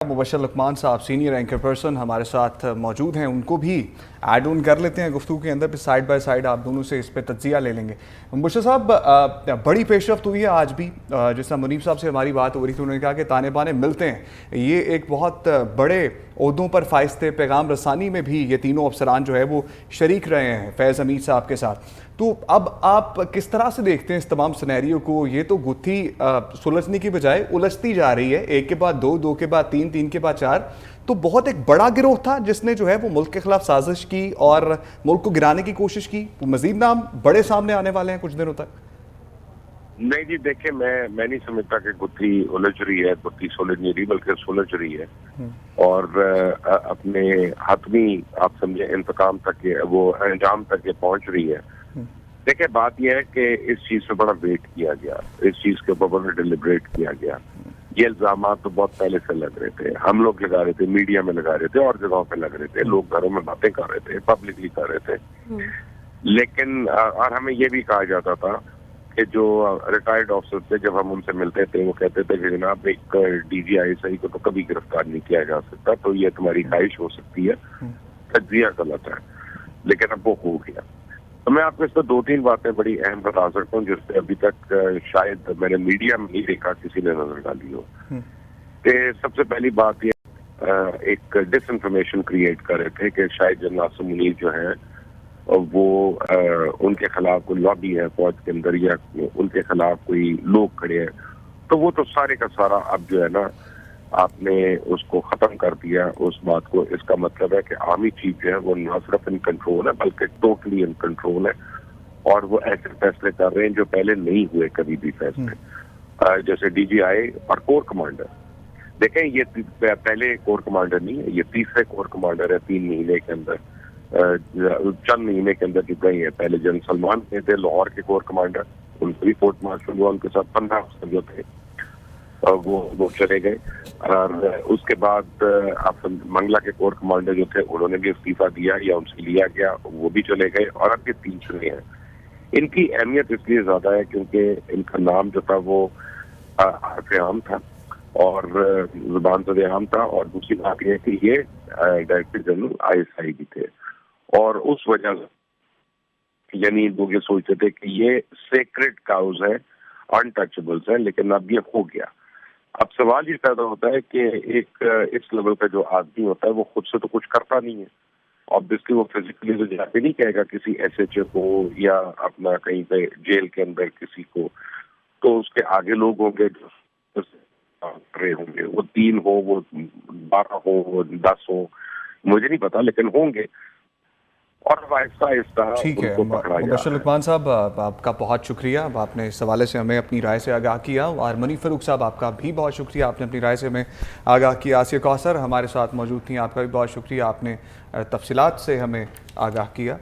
मुबशर लुकमान साहब senior anchor person हमारे साथ मौजूद हैं, उनको भी ऐड ऑन कर लेते हैं गुफ्तगू के अंदर, फिर साइड बाय साइड आप दोनों से इस पे तज्जिया ले लेंगे। मुबशर साहब, बड़ी पेशरफ्त हुई है आज भी। जिस तरह मुनीब साहब से हमारी बात हो रही थी, उन्होंने कहा कि ताने बाने मिलते हैं। ये एक बहुत बड़े ओहदों पर फाइज़ पैगाम रसानी में भी ये तीनों अफसरान जो है वो शरीक रहे हैं फैज़ हमीद साहब के साथ। तो अब आप किस तरह से देखते हैं इस तमाम सिनेरियो को? ये तो गुत्थी सुलझने की बजाय उलझती जा रही है, एक के बाद दो, दो के बाद तीन, तीन के बाद चार। तो बहुत एक बड़ा गिरोह था जिसने जो है वो मुल्क के खिलाफ साजिश की और मुल्क को गिराने की कोशिश की। मजीद नाम बड़े सामने आने वाले हैं कुछ दिनों तक। नहीं जी, देखिए मैं नहीं समझता कि गुत्थी उलझ रही है, गुत्थी सुलझ नहीं रही बल्कि सुलझ रही है और अपने हतमी आप समझे इंतकाम तक वो अंजाम तक ये पहुंच रही है। देखिए बात यह है कि इस चीज से बड़ा वेट किया गया, इस चीज के ऊपर बड़ा डिलिब्रेट किया गया। ये इल्जाम तो बहुत पहले से लग रहे थे, हम लोग लगा रहे थे, मीडिया में लगा रहे थे और जगहों पे लग रहे थे, लोग घरों में बातें कर रहे थे, पब्लिकली कर रहे थे। लेकिन और हमें ये भी कहा जाता था कि जो रिटायर्ड ऑफिसर थे, जब हम उनसे मिलते थे वो कहते थे कि जनाब एक DGI को तो कभी गिरफ्तार नहीं किया जा सकता, तो ये तुम्हारी ख्वाहिश हो सकती है, तज्जिया गलत है। लेकिन अब वो हो गया। तो मैं आपको इस पर दो तीन बातें बड़ी अहम बता सकता हूँ जिससे अभी तक शायद मैंने मीडिया में नहीं देखा किसी ने नजर डाली हो। कि सबसे पहली बात ये एक डिसइंफॉर्मेशन क्रिएट कर रहे थे कि शायद जनरल आसिम मुनीर जो है वो उनके खिलाफ कोई लॉबी है फौज के अंदर या उनके खिलाफ कोई लोग खड़े हैं। तो वो तो सारे का सारा अब जो है ना आपने उसको खत्म कर दिया उस बात को। इसका मतलब है कि आर्मी चीफ जो है वो ना सिर्फ इन कंट्रोल है बल्कि टोटली इन कंट्रोल है और वो ऐसे फैसले कर रहे हैं जो पहले नहीं हुए कभी भी फैसले। जैसे DGI और कोर कमांडर, देखें ये पहले कोर कमांडर नहीं है, ये तीसरे कोर कमांडर है 3 महीने के अंदर, चंद महीने के अंदर जो गए हैं। पहले जनरल सलमान थे लाहौर के कोर कमांडर, उनसे भी कोर्ट मार्शल हुआ, उनके साथ 15 अफसर जो थे वो चले गए। और उसके बाद आप मंगला के कोर कमांडर जो थे उन्होंने भी इस्तीफा दिया या उनसे लिया गया, वो भी चले गए। और अब ये 3 चुने हैं। इनकी अहमियत इसलिए ज्यादा है क्योंकि इनका नाम जो था वो हर्फ-ए-आम था और जुबान से आम था। और दूसरी बात यह है कि ये डायरेक्टर जनरल ISI भी थे और उस वजह से यानी लोग ये सोचते थे कि ये सेक्रेड काउज है, अनटचेबल्स है, लेकिन अब ये हो गया। अब सवाल ये पैदा होता है कि एक इस लेवल का जो आदमी होता है वो खुद से तो कुछ करता नहीं है। ऑब्वियसली वो फिजिकली तो जाके नहीं कहेगा किसी SHO को या अपना कहीं पे जेल के अंदर किसी को, तो उसके आगे लोग होंगे जो रहे होंगे, वो 3 हो, वो 12 हो, वो 10 हो, मुझे नहीं पता, लेकिन होंगे। और आहिस्ता आहिस्ता ठीक है मुबशर लुकमान साहब, आपका बहुत शुक्रिया। आपने इस हवाले से हमें अपनी राय से आगाह किया। और मुनीब फ़ारूक साहब, आपका भी बहुत शुक्रिया, आपने अपनी राय से हमें आगाह किया। आसिया कौसर हमारे साथ मौजूद थी, आपका भी बहुत शुक्रिया, आपने तफसीलात से हमें आगाह किया।